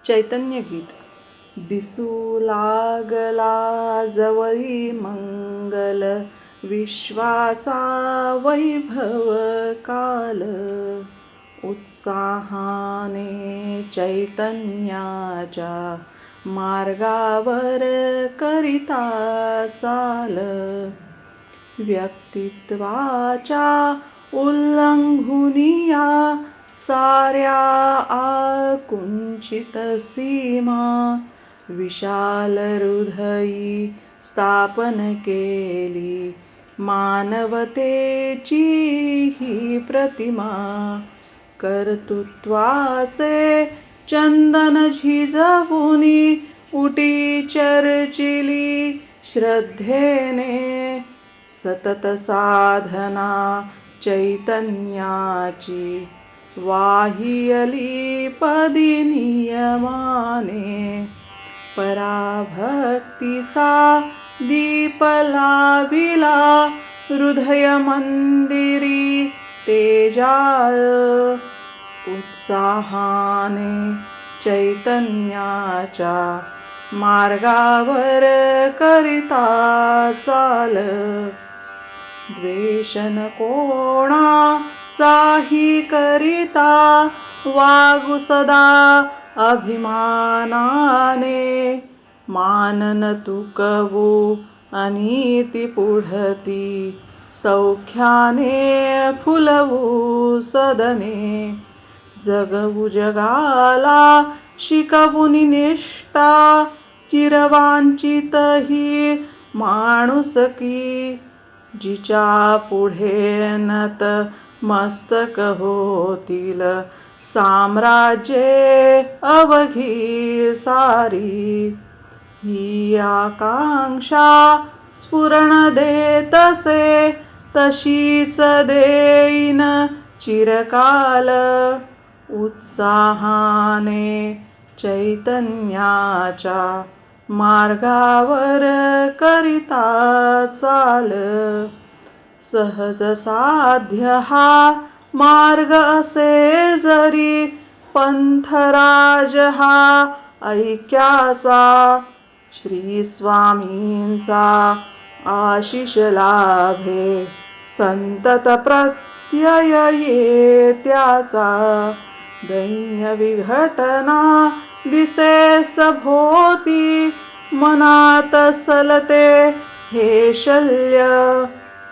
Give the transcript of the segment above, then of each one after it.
चैतन्य गीत. दिसू लागला जवळी मंगल, विश्वाचा वैभव काल. उत्साहाने चैतन्याच्या मार्गावर करिता चाल. व्यक्तित्वाच्या उल्लंघुनिया साऱ्या आकुंचित सीमा, विशाल हृदयी स्थापन केली मानवतेची ही प्रतिमा. कर्तृत्वाचे चंदन झिजवुनी उटी चर्चिली श्रद्धेने. सतत साधना चैतन्याची वाहियली पदी नियमाने. पराभक्तीचा दीप लाविला हृदय मंदिरी तेजाळ. उत्साहाने चैतन्याच्या मार्गावर करिता चाल. द्वेष न कोणाचाही करिता वागू सदा अभिमानाने. मान न तुकवू अनीती पुढती, सौख्याने फुलवू सदने. जगवू जगाला शिकवूनी निष्ठा, चिरवांचित ही माणुसकी. जिच्या पुढे नत मस्तक होतील साम्राज्ये अवघी सारी. ही आकांक्षा स्फुरण देतसे, तशीच देईन चिरकाल. उत्साहाने चैतन्याच्या मार्गावर करिता चाल. सहज साध्य हा मार्ग असे जरी, पंथराज हा ऐक्याचा. श्री स्वामींचा आशिष लाभे संतत प्रत्यय ये त्याचा. दैन्य विघटना दिसे सभोवती, मनात सलते हे शल्य.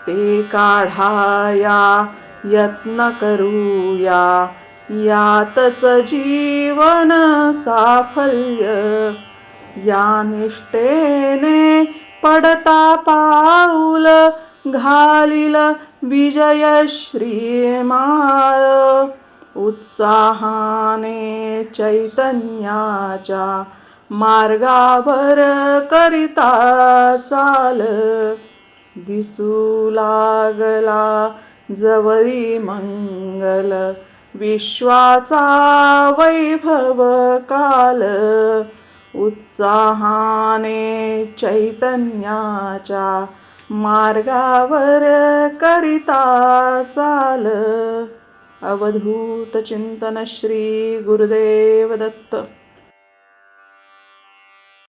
ते काढाया यत्न करूया, यातच जीवन साफल्य. या निष्ठेने पडता पाऊल, घालील विजय श्रीमाळ. उत्साहाने चैतन्याच्या मार्गावर करिता चाल. दिसू लागला जवळी मंगल, विश्वाचा वैभव काल. उत्साहाने चैतन्याच्या मार्गावर करिता चाल. अवधूत चिंतन श्री गुरुदेव दत्त.